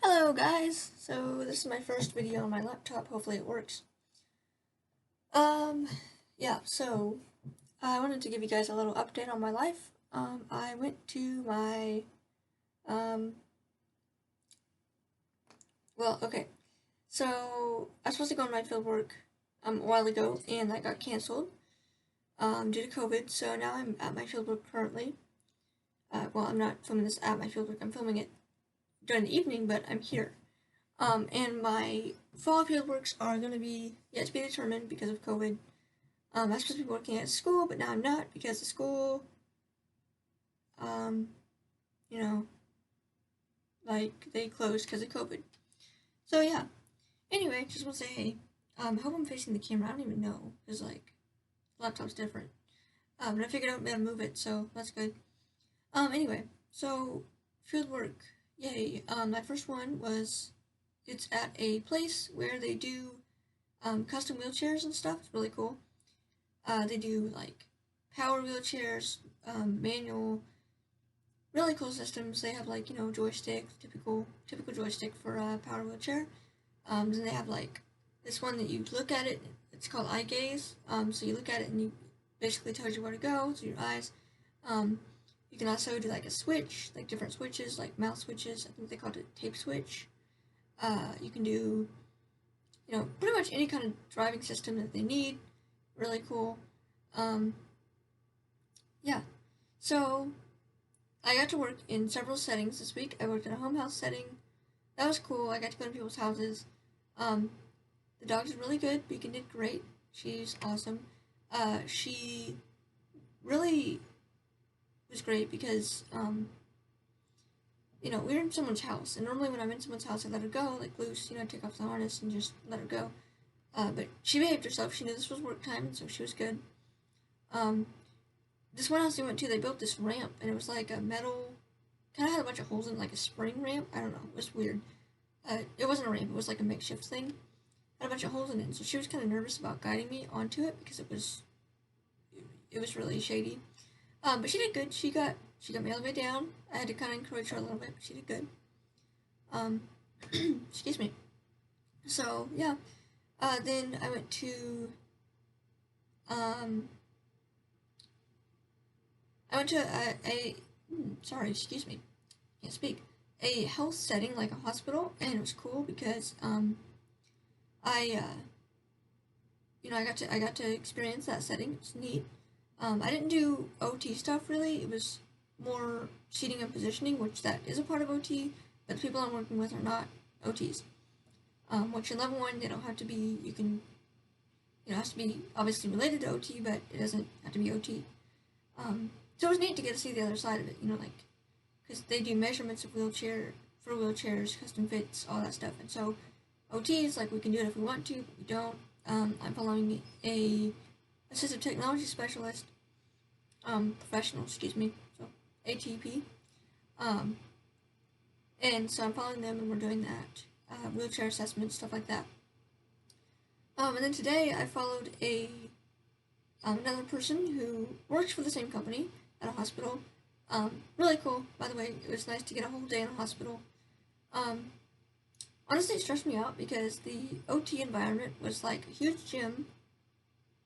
Hello guys! So this is my first video on my laptop, hopefully it works. Um, yeah, so I wanted to give you guys a little update on my life. I went to my, um, okay. So I was supposed to go on my fieldwork, a while ago, and that got canceled, due to COVID, so now I'm at my fieldwork currently. Well, I'm not filming this at my fieldwork, I'm filming it during the evening, but I'm here. And my fall fieldworks are going to be yet to be determined because of COVID. I was supposed to be working at school, but now I'm not because the school, um, you know, like they closed because of COVID. So yeah. Anyway, just want to say, hey, I hope I'm facing the camera. I don't even know because like the laptop's different. And I figured out how to move it, so that's good. Anyway, so field work, yay. My first one was it's at a place where they do custom wheelchairs and stuff. It's really cool. They do like power wheelchairs, manual, really cool systems. They have like joystick, typical joystick for a power wheelchair. Then they have like this one that you look at it. It's called eye gaze. So you look at it and you basically tells you where to go through your eyes. You can also do like a switch, like different switches, like mouse switches. I think they called it tape switch. You can do pretty much any kind of driving system that they need. Really cool. Um, yeah. So I got to work in several settings this week. I worked in a home health setting. That was cool. I got to go to people's houses. Um, the dog's really good. Beacon did great. She's awesome. She really was great because, we were in someone's house. And normally when I'm in someone's house, I let her go, like loose, take off the harness and just let her go. But she behaved herself. She knew this was work time, and so she was good. Um, this one house we went to, they built this ramp, and it was like a metal, kind of had a bunch of holes in it, like a spring ramp. I don't know, it was weird. It wasn't a ramp, it was like a makeshift thing. Had a bunch of holes in it, and so she was kind of nervous about guiding me onto it because it was really shady. But she did good. She got me all the way down. I had to kind of encourage her a little bit, but she did good. Um, excuse me. So yeah. Then I went to um, sorry, excuse me, can't speak. A health setting like a hospital, and it was cool because I I got to experience that setting. It's neat. I didn't do OT stuff really. It was more seating and positioning, which that is a part of OT, but the people I'm working with are not OTs. Once you're level 1, they don't have to be. You can, it has to be obviously related to OT, but it doesn't have to be OT. So it was neat to get to see the other side of it, because they do measurements of for wheelchairs, custom fits, all that stuff. And so OT is like we can do it if we want to, but we don't. I'm following a assistive technology specialist, professional, excuse me, so ATP. And so I'm following them, and we're doing that, wheelchair assessment, stuff like that. And then today I followed another person who works for the same company at a hospital. Really cool, by the way. It was nice to get a whole day in a hospital. Honestly, it stressed me out because the OT environment was like a huge gym,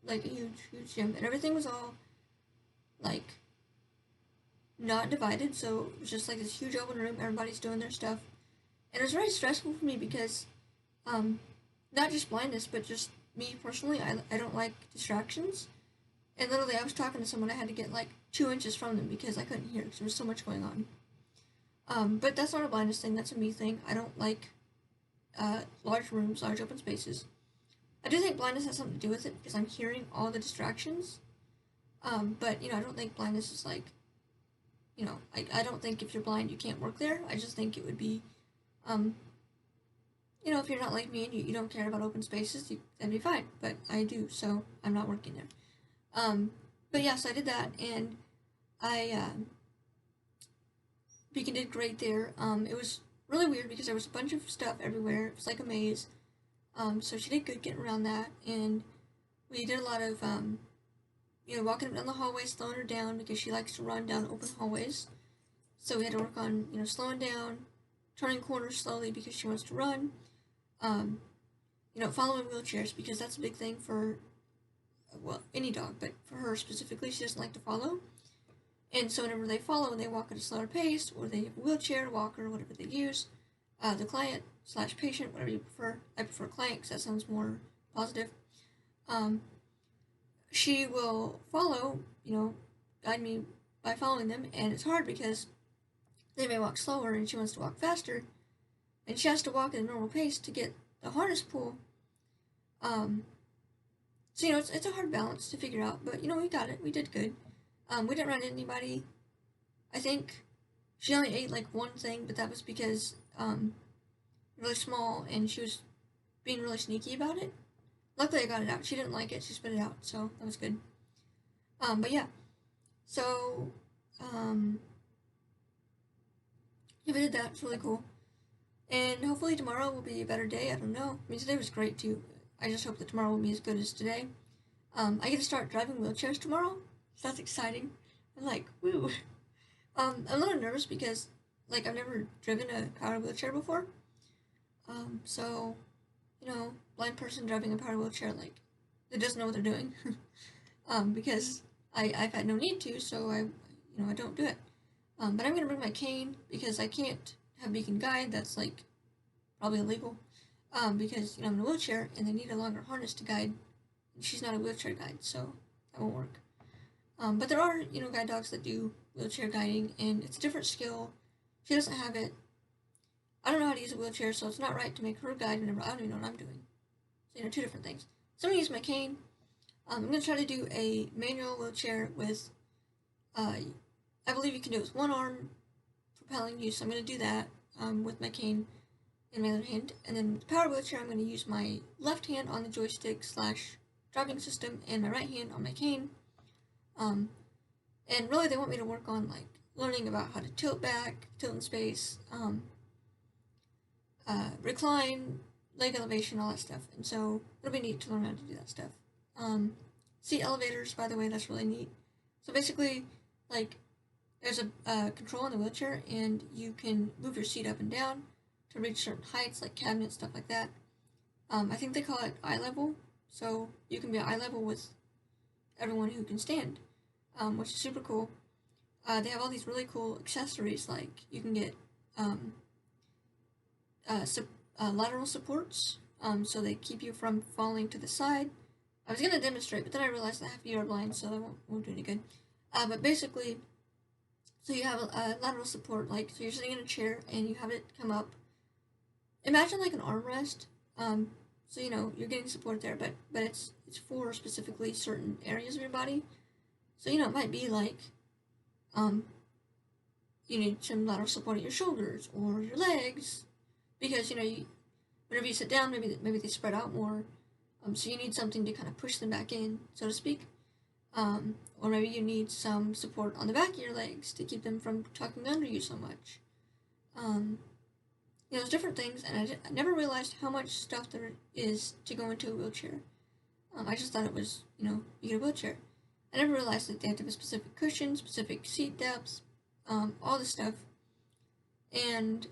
and everything was all like not divided, so it was just like this huge open room, everybody's doing their stuff. And it was very stressful for me because, not just blindness, but just me personally, I don't like distractions. And literally, I was talking to someone, I had to get like 2 inches from them because I couldn't hear because there was so much going on. But that's not a blindness thing, that's a me thing. I don't like large rooms, large open spaces. I do think blindness has something to do with it because I'm hearing all the distractions. But, I don't think blindness is like, I don't think if you're blind you can't work there. I just think it would be, if you're not like me and you don't care about open spaces, that'd be fine. But I do, so I'm not working there. But yeah, so I did that, and Beacon did great there. It was really weird because there was a bunch of stuff everywhere. It was like a maze. So she did good getting around that, and we did a lot of, walking down the hallway, slowing her down because she likes to run down open hallways. So we had to work on, slowing down, turning corners slowly because she wants to run, following wheelchairs because that's a big thing for, well, any dog, but for her specifically, she doesn't like to follow. And so whenever they follow and they walk at a slower pace, or they have a wheelchair, walker, whatever they use, the client / patient, whatever you prefer, I prefer client because that sounds more positive, she will follow, guide me by following them, and it's hard because they may walk slower and she wants to walk faster, and she has to walk at a normal pace to get the harness pull. So, it's a hard balance to figure out, but, we got it. We did good. We didn't run into anybody. I think she only ate, like, one thing, but that was because, really small, and she was being really sneaky about it. Luckily, I got it out. She didn't like it. She spit it out, so that was good. But yeah. So, yeah, we did that. It's really cool. And hopefully tomorrow will be a better day. I don't know. I mean, today was great, too. I just hope that tomorrow will be as good as today. I get to start driving wheelchairs tomorrow, so that's exciting. I'm like, woo. I'm a little nervous because, like, I've never driven a powered wheelchair before. So, blind person driving a powered wheelchair, like, they doesn't know what they're doing. Because I've had no need to, so I don't do it. But I'm going to bring my cane because I can't have beacon guide. That's, like, probably illegal. Because, I'm in a wheelchair and they need a longer harness to guide. She's not a wheelchair guide, so that won't work. But there are, guide dogs that do wheelchair guiding, and it's a different skill. She doesn't have it. I don't know how to use a wheelchair, so it's not right to make her guide whenever I don't even know what I'm doing. So, two different things. So I'm going to use my cane. I'm going to try to do a manual wheelchair with, I believe you can do it with one arm propelling you, so I'm going to do that with my cane in my other hand. And then with the power wheelchair, I'm going to use my left hand on the joystick / driving system and my right hand on my cane. And really they want me to work on, like, learning about how to tilt back, tilt in space, recline, leg elevation, all that stuff. And so it'll be neat to learn how to do that stuff. Seat elevators, by the way, that's really neat. So basically, like, there's a control in the wheelchair, and you can move your seat up and down to reach certain heights, like cabinets, stuff like that. I think they call it eye level, so you can be eye level with everyone who can stand, which is super cool. They have all these really cool accessories, like you can get lateral supports, so they keep you from falling to the side. I was going to demonstrate, but then I realized I have VR blind, so that won't do any good. But basically, so you have a lateral support, like, so you're sitting in a chair and you have it come up. Imagine like an armrest. So you're getting support there, but it's for specifically certain areas of your body. So it might be like, you need some lateral support at your shoulders or your legs, because whenever you sit down, maybe they spread out more. So you need something to kind of push them back in, so to speak. Or maybe you need some support on the back of your legs to keep them from tucking under you so much. There's different things, and I never realized how much stuff there is to go into a wheelchair. I just thought it was, you get a wheelchair. I never realized that they have to have a specific cushion, specific seat depths, all this stuff. And,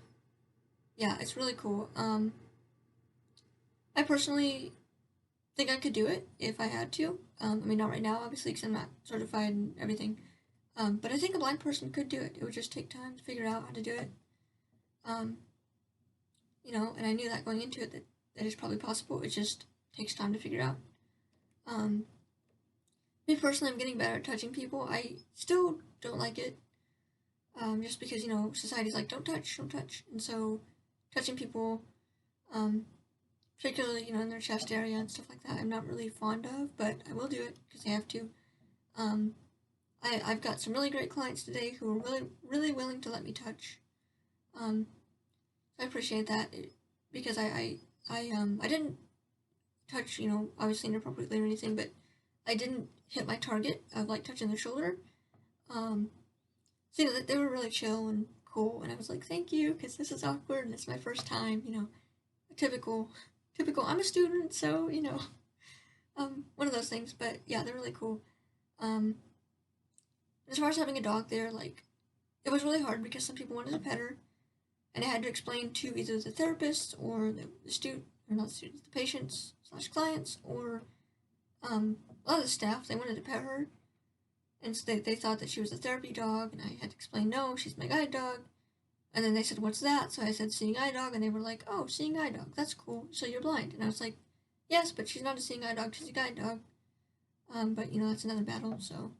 yeah, it's really cool. I personally think I could do it if I had to. Not right now, obviously, because I'm not certified and everything. But I think a blind person could do it. It would just take time to figure out how to do it. And I knew that going into it, that is probably possible. It just takes time to figure out. Me personally, I'm getting better at touching people. I still don't like it, just because, society's like, don't touch. And so, touching people, particularly, in their chest area and stuff like that, I'm not really fond of, but I will do it because I have to. I've got some really great clients today who are really, really willing to let me touch. I appreciate that, because I didn't touch, obviously inappropriately or anything, but I didn't hit my target of, like, touching their shoulder. So, they were really chill and cool, and I was like, thank you, because this is awkward, and it's my first time, typical, I'm a student, so, one of those things, but, yeah, they're really cool. As far as having a dog there, like, it was really hard because some people wanted to pet her, and I had to explain to either the therapist or the student, or not the students, the patients slash clients, or a lot of the staff. They wanted to pet her, and so they thought that she was a therapy dog, and I had to explain, no, she's my guide dog. And then they said, what's that? So I said, seeing eye dog, and they were like, oh, seeing eye dog, that's cool, so you're blind. And I was like, yes, but she's not a seeing eye dog, she's a guide dog. But, that's another battle, so,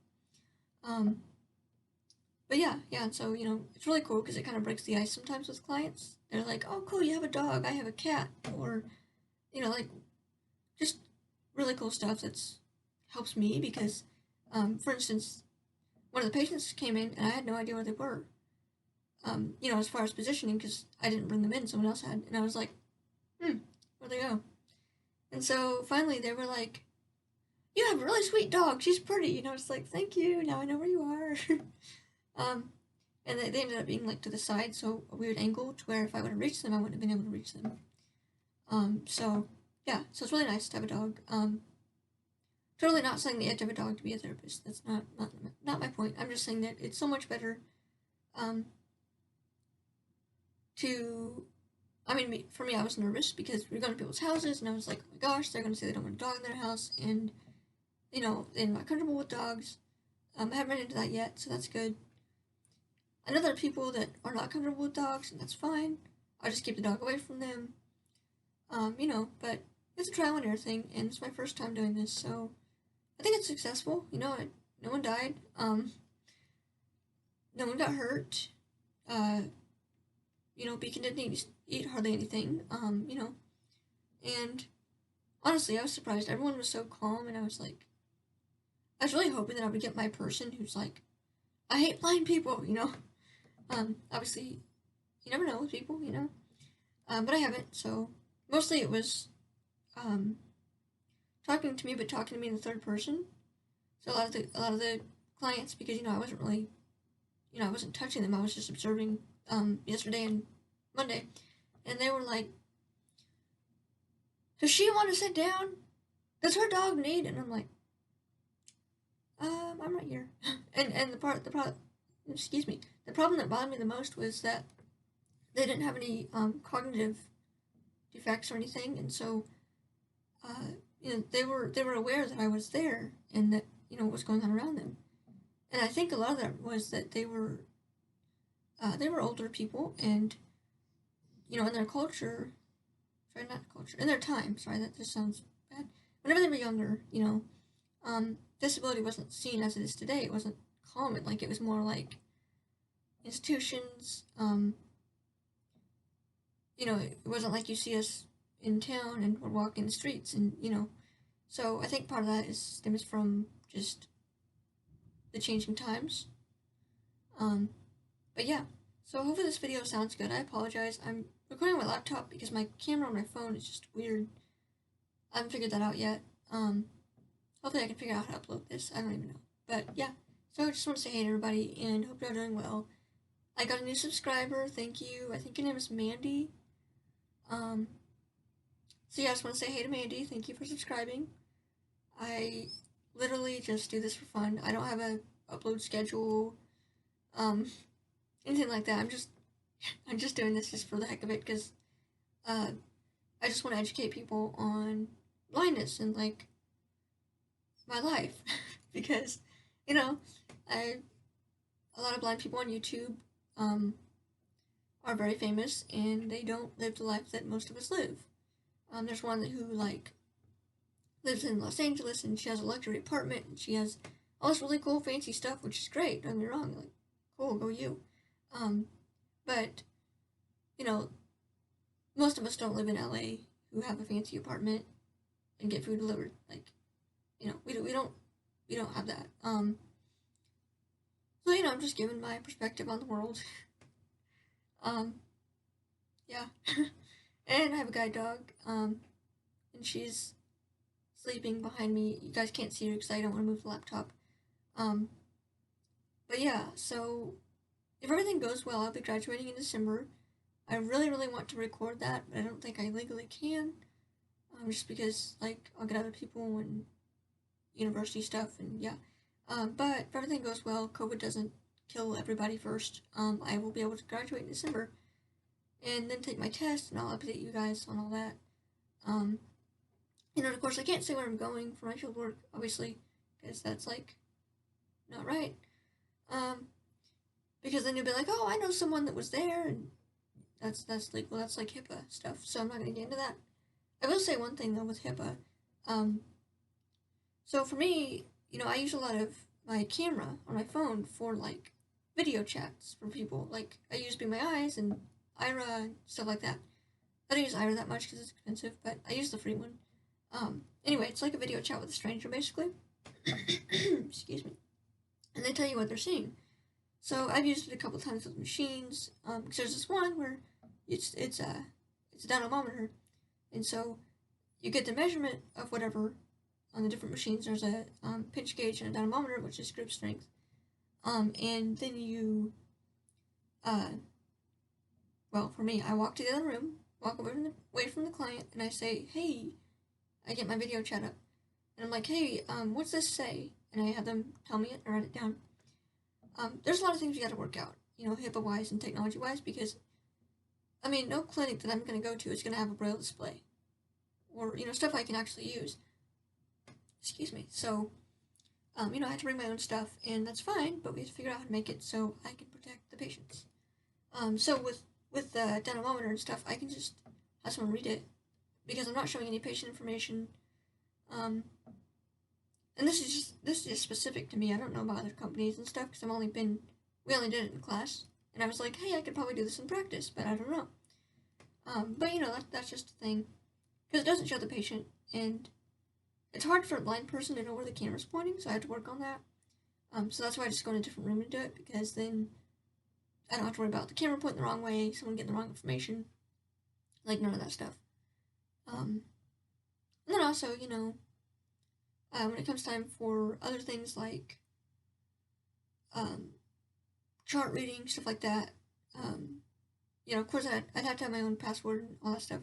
but yeah, and so, it's really cool because it kind of breaks the ice sometimes with clients. They're like, oh, cool, you have a dog, I have a cat, or, like, just really cool stuff that's helps me because, for instance, one of the patients came in and I had no idea where they were, as far as positioning, because I didn't bring them in, someone else had, and I was like, where'd they go? And so finally they were like, you have a really sweet dog, she's pretty, it's like, thank you, now I know where you are. And they ended up being like to the side, so a weird angle to where if I would have reached them, I wouldn't have been able to reach them. So yeah, so it's really nice to have a dog. Totally not saying that you have to have a dog to be a therapist. That's not my point. I'm just saying that it's so much better. For me, I was nervous because we were going to people's houses, and I was like, oh my gosh, they're going to say they don't want a dog in their house, and they're not comfortable with dogs. I haven't run into that yet, so that's good. I know there are people that are not comfortable with dogs, and that's fine. I'll just keep the dog away from them. But it's a trial and error thing, and it's my first time doing this, so I think it's successful. No one died. No one got hurt. Beacon didn't eat hardly anything. And honestly, I was surprised. Everyone was so calm, and I was really hoping that I would get my person who's like, I hate blind people, Obviously, you never know with people, but I haven't, so mostly it was, talking to me, but talking to me in the third person. So a lot of the clients, because, I wasn't really, I wasn't touching them, I was just observing, yesterday and Monday, and they were like, does she want to sit down? Does her dog need? And I'm like, I'm right here. and the problem that bothered me the most was that they didn't have any cognitive defects or anything, and so they were aware that I was there and that what was going on around them. And I think a lot of that was that they were older people, and in their culture, in their time. Sorry, that just sounds bad. Whenever they were younger, disability wasn't seen as it is today. It wasn't common. Like, it was more like institutions. It wasn't like you see us in town and we're walking the streets, and so I think part of that stems from just the changing times. But yeah, so hopefully this video sounds good. I apologize. I'm recording on my laptop because my camera on my phone is just weird. I haven't figured that out yet. Hopefully I can figure out how to upload this. I don't even know. But yeah, so I just want to say hey to everybody and hope you're doing well. I got a new subscriber. Thank you. I think your name is Mandy. So yeah, I just want to say hey to Mandy. Thank you for subscribing. I literally just do this for fun. I don't have a upload schedule, anything like that. I'm just doing this just for the heck of it, because I just want to educate people on blindness and like my life because a lot of blind people on YouTube are very famous, and they don't live the life that most of us live. There's one who lives in Los Angeles, and she has a luxury apartment, and she has all this really cool fancy stuff, which is great. Don't get me wrong, like, cool, go you. But most of us don't live in LA who have a fancy apartment and get food delivered. Like, we don't have that. So I'm just giving my perspective on the world. Yeah. And I have a guide dog, and she's sleeping behind me. You guys can't see her because I don't want to move the laptop. But yeah, so if everything goes well, I'll be graduating in December. I really, really want to record that, but I don't think I legally can. Just because, like, I'll get other people and university stuff, and yeah. But if everything goes well, COVID doesn't kill everybody first, I will be able to graduate in December. and then take my test, and I'll update you guys on all that. And of course, I can't say where I'm going for my field work, obviously, because that's, like, not right. Because then you'll be like, oh, I know someone that was there, and that's like, well, that's like HIPAA stuff, so I'm not going to get into that. I will say one thing, though, with HIPAA. So for me, I use a lot of my camera on my phone for, like, video chats for people. Like, I use Be My Eyes and Ira and stuff like that. I don't use Ira that much because it's expensive, but I use the free one. Anyway, it's like a video chat with a stranger, basically. Excuse me. And they tell you what they're seeing. So I've used it a couple times with machines. Because there's this one where it's a dynamometer, and so you get the measurement of whatever on the different machines. There's a pinch gauge and a dynamometer, which is grip strength. And then you, well, for me, I walk to the other room, walk away from the client, and I say, hey, I get my video chat up. And I'm like, hey, what's this say? And I have them tell me it and write it down. There's a lot of things you got to work out, HIPAA-wise and technology-wise, because, no clinic that I'm going to go to is going to have a braille display. Or, stuff I can actually use. Excuse me. So, I have to bring my own stuff, and that's fine, but we have to figure out how to make it so I can protect the patients. So with the dynamometer and stuff, I can just have someone read it, because I'm not showing any patient information. And this is just specific to me. I don't know about other companies and stuff, because we only did it in class, and I was like, hey, I could probably do this in practice, but I don't know. But that's just a thing, because it doesn't show the patient, and it's hard for a blind person to know where the camera's pointing, so I have to work on that. So that's why I just go in a different room and do it, because then I don't have to worry about the camera pointing the wrong way, someone getting the wrong information, like none of that stuff. And then also, when it comes time for other things like chart reading, stuff like that, of course I'd have to have my own password and all that stuff.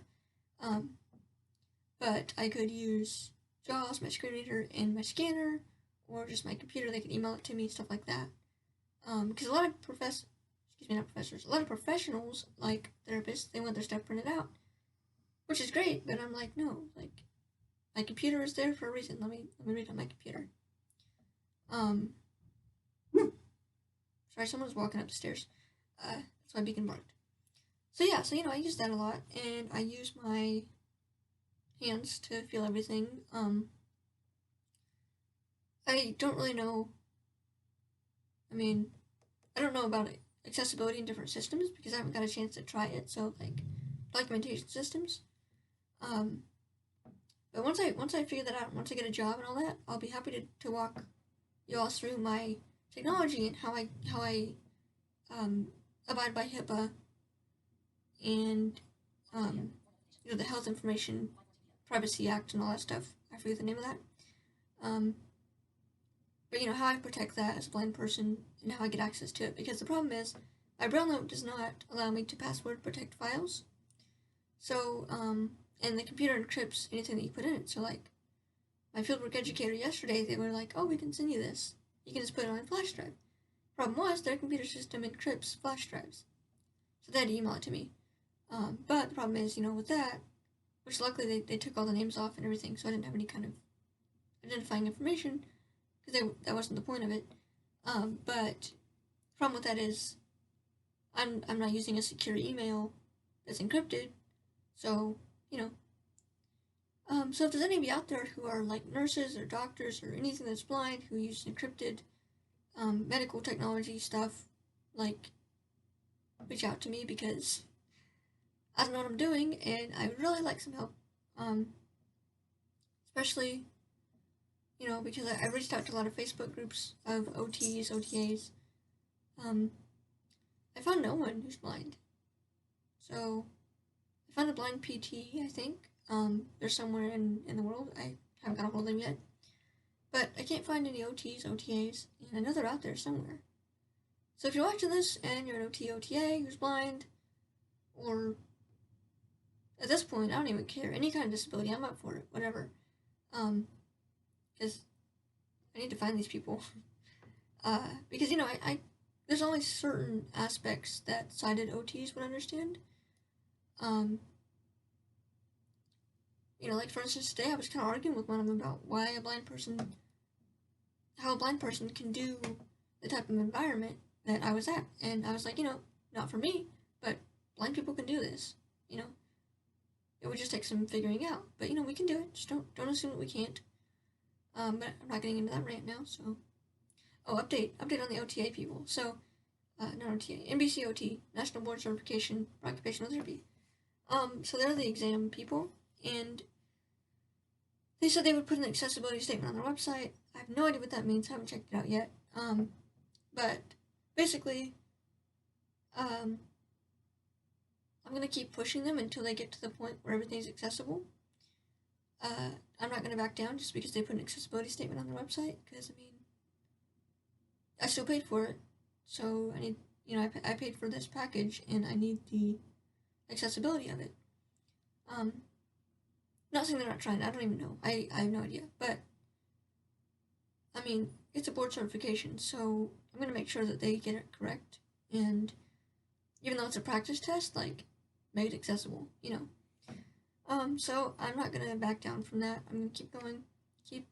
But I could use JAWS, my screen reader, and my scanner, or just my computer. They could email it to me, stuff like that. Because a lot of a lot of professionals, like therapists, they want their stuff printed out, which is great, but I'm like, no, like, my computer is there for a reason. Let me read on my computer. Sorry, someone's walking up the stairs. That's why Beacon barked. So yeah, I use that a lot, and I use my hands to feel everything. I don't really know. I don't know about accessibility in different systems because I haven't got a chance to try it. So, like, documentation systems. But once I figure that out, once I get a job and all that, I'll be happy to walk you all through my technology and how I abide by HIPAA and the Health Information Privacy Act and all that stuff. I forget the name of that. But how I protect that as a blind person and how I get access to it, because the problem is my Braille note does not allow me to password protect files. So and the computer encrypts anything that you put in it. So, like, my fieldwork educator yesterday, they were like, oh, we can send you this. You can just put it on a flash drive. Problem was, their computer system encrypts flash drives. So they had to email it to me. But the problem is, with that, which luckily they took all the names off and everything, so I didn't have any kind of identifying information, because that wasn't the point of it. But the problem with that is I'm not using a secure email that's encrypted, so so if there's any of you out there who are like nurses or doctors or anything that's blind who use encrypted medical technology stuff, like, reach out to me, because I don't know what I'm doing and I would really like some help. Especially, because I reached out to a lot of Facebook groups of OTs, OTAs. I found no one who's blind. So I found a blind PT, I think. They're somewhere in the world. I haven't got a hold of them yet. But I can't find any OTs, OTAs, and I know they're out there somewhere. So if you're watching this and you're an OT, OTA who's blind, or at this point, I don't even care. Any kind of disability, I'm up for it, whatever. Because I need to find these people. Because, I there's only certain aspects that sighted OTs would understand. You know, like for instance, today I was kind of arguing with one of them about how a blind person can do the type of environment that I was at. And I was like, you know, not for me, but blind people can do this. You know, it would just take some figuring out. But, you know, we can do it. Just don't assume that we can't. But I'm not getting into that rant now, so. Oh, update on the OTA people. So, not OTA, NBCOT, National Board Certification for Occupational Therapy. So they're the exam people, and they said they would put an accessibility statement on their website. I have no idea what that means. I haven't checked it out yet. But basically, I'm going to keep pushing them until they get to the point where everything's accessible. I'm not going to back down just because they put an accessibility statement on their website, because, I mean, I still paid for it, so I need, you know, I paid for this package, and I need the accessibility of it. Not saying they're not trying, I don't even know, I have no idea, but, I mean, it's a board certification, so I'm going to make sure that they get it correct, and even though it's a practice test, like, make it accessible, you know. So I'm not going to back down from that. I'm going to keep going, keep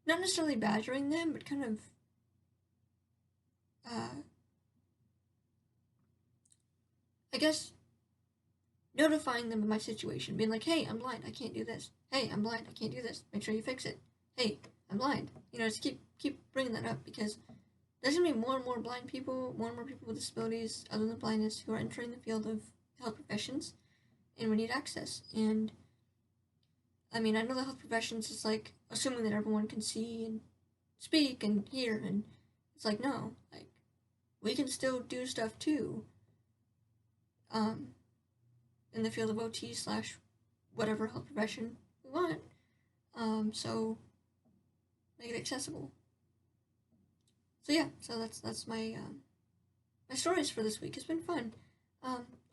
not necessarily badgering them, but kind of, I guess, notifying them of my situation, being like, hey, I'm blind, I can't do this. Hey, I'm blind, I can't do this. Make sure you fix it. Hey, I'm blind. You know, just keep bringing that up, because there's going to be more and more blind people, more and more people with disabilities other than blindness who are entering the field of health professions, and we need access. And, I mean, I know the health professions is like assuming that everyone can see and speak and hear, and it's like, no, like, we can still do stuff too, in the field of OT / whatever health profession we want, so make it accessible. So yeah, so that's my, my stories for this week. It's been fun.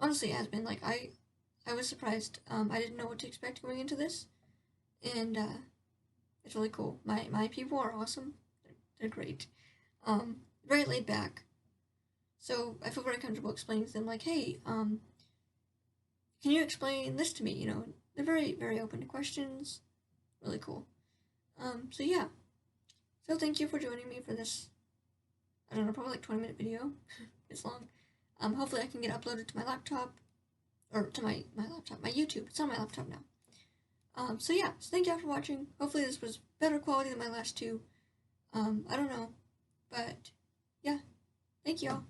Honestly, it has been, like, I was surprised. I didn't know what to expect going into this, and, it's really cool. My people are awesome. They're great. Very laid back. So I feel very comfortable explaining to them, like, hey, can you explain this to me? You know, they're very, very open to questions. Really cool. So yeah. So thank you for joining me for this, I don't know, probably like 20-minute video. It's long. Hopefully I can get uploaded to my laptop, or to my laptop, my YouTube. It's on my laptop now. So yeah, so thank y'all for watching. Hopefully this was better quality than my last two. I don't know, but yeah, thank y'all.